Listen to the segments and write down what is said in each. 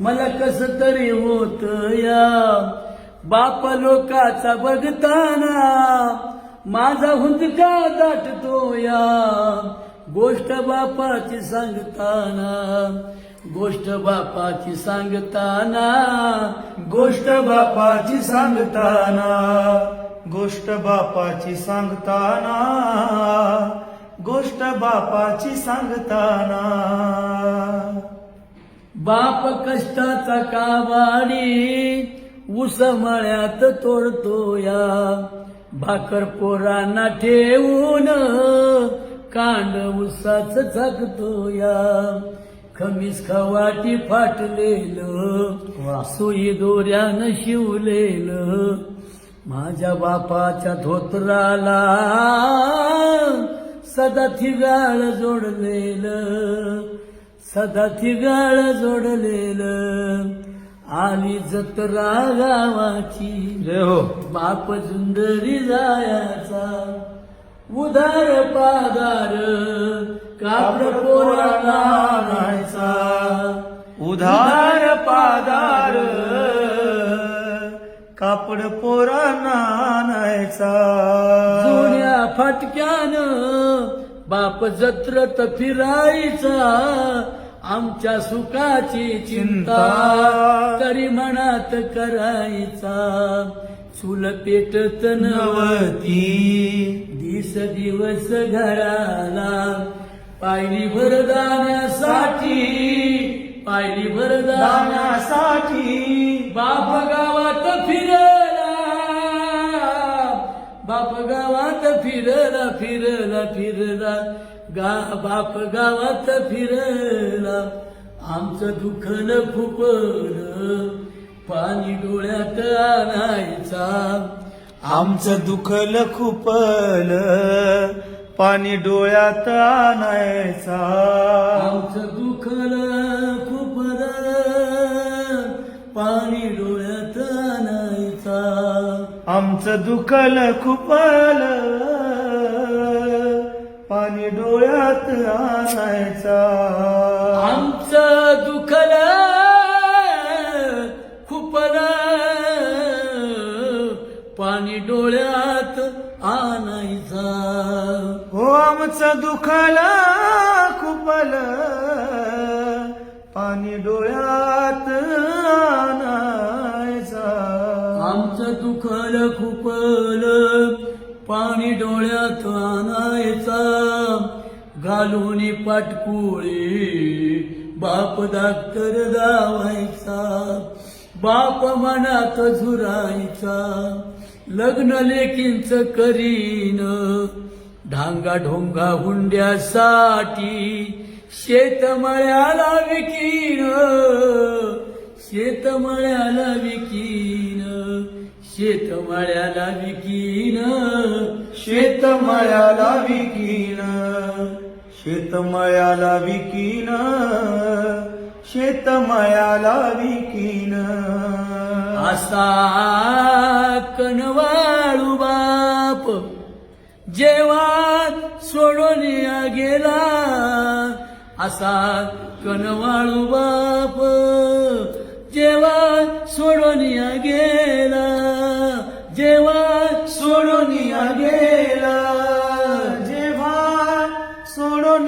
मला कस तरी होत या बाप लोकाचा बघताना माझा हुंदका दाटतो या गोष्ट बापाची सांगताना गोष्ट बापाची सांगताना गोष्ट बापाची सांगताना गोष्ट बापाची सांगताना गोष्ट बापाची सांगताना बाप कष्टाचा कावाडी ऊस मळ्यात तोडतो या भाकर पोरांना ठेवून कांड ऊसाच झाकतो या खमीस खवाटी फाटलेलं सुई दोऱ्यानं शिवलेलं माझ्या बापाच्या धोतराला सदा थिगाळ जोडलेलं सदा थिगाळ जोडलेलं आली जत्रा गावाची जय हो बाप जुंदरी जायाचा उधार पादार कापड पोराला आणायचा उधार पादार कापड पोरांना आणायचा जुन्या फाटक्यानं बाप जत्रत फिरायचा आमच्या सुखाची चिंता तरी मनात करायचा चूल पेटत नव्हती दिस दिवस घराला पायरी भरदाण्यासाठी पायरी भरदाण्यासाठी बाप गावात फिरला बाप गावात फिरला फिरला फिरला बाप गावात फिरला आमचं दुखलं खुपलं पाणी डोळ्यात आणायचा आमचं दुखलं खुपलं पाणी डोळ्यात आणायचा आमचं दुखलं खुपलं पाणी डोळ्यात आणायचा आमचं दुखलं खुपलं पाणी डोळ्यात आणायचा आमचं दुखलं खुपलं पाणी डोळ्यात आणायचा हो आमचं दुखलं खुपलं पाणी डोळ्यात आणायचा आमचं दुखलं खुपलं पाणी डोळ्यात आणायचा घालून पाटकुळे बाप डॉक्टर दावायचा बाप मनात झुरायचा लग्न लेकींच करीन ढांगा ढोंगा हुंड्यासाठी शेतमळ्याला विकीन शेतमळ्याला विकीन शेतमळ्याला विकीन शेतमळ्याला विकीन शेतमळ्याला विकीन शेतमळ्याला विकीन असा कनवाळू बाप जेव्हा सोडून गेला असा कनवाळू बाप जेव्हा सोडून गेला जेव्हा सोडून गेला जेव्हा सोडून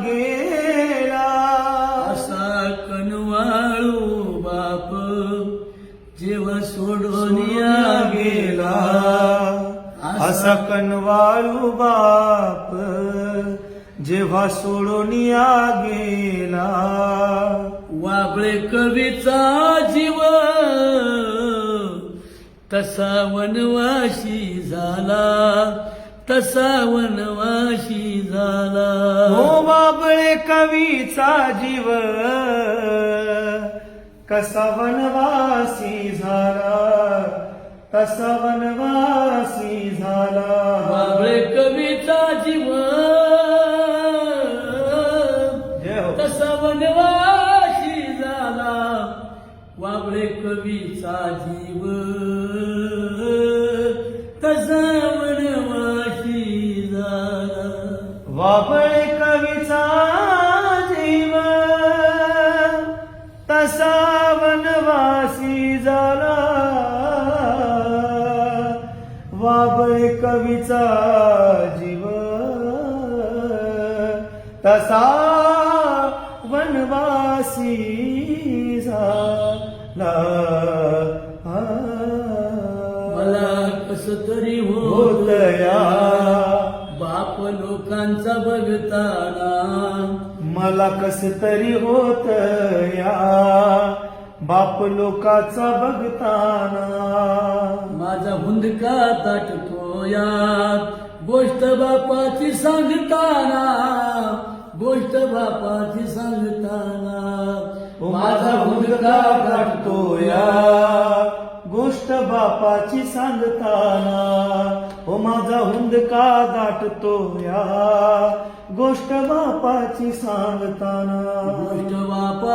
गेला असा कनवाळू बाप जेव्हा सोडून गेला असा कनवाळू बाप जेव्हा सोडून गेला वाबळे कवीचा जीव तसा वनवाशी झाला तसा वनवाशी झाला हो बाबळे कवीचा जीव कसा वनवासी झाला तसा वनवासी झाला वाबळे कवीचा जीव तसा वनवाशी झाला वाबळे कवीचा जीव तसा वनवाशी झाला वाबळे कवीचा जीव तसा कवीचा जीव तसा वनवासी झाला मला कस तरी होतया बाप लोकांचा बघताना मला कस तरी होत या बाप लोकाचा बघताना माझा हुंदका ताटतो यात गोष्ट बापाची सांगताना गोष्ट बापाची सांगताना माझा हुंदका काढतो या गोष्ट बापाची सांगताना हो माझा हुंदका दाटतो या गोष्ट बापाची सांगताना गोष्ट बापाची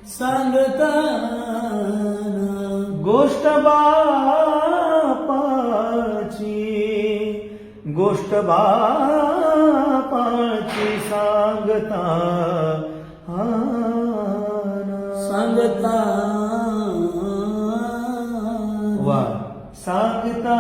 सांगताना गोष्ट बापाची सांगताना सांगता वा सांगता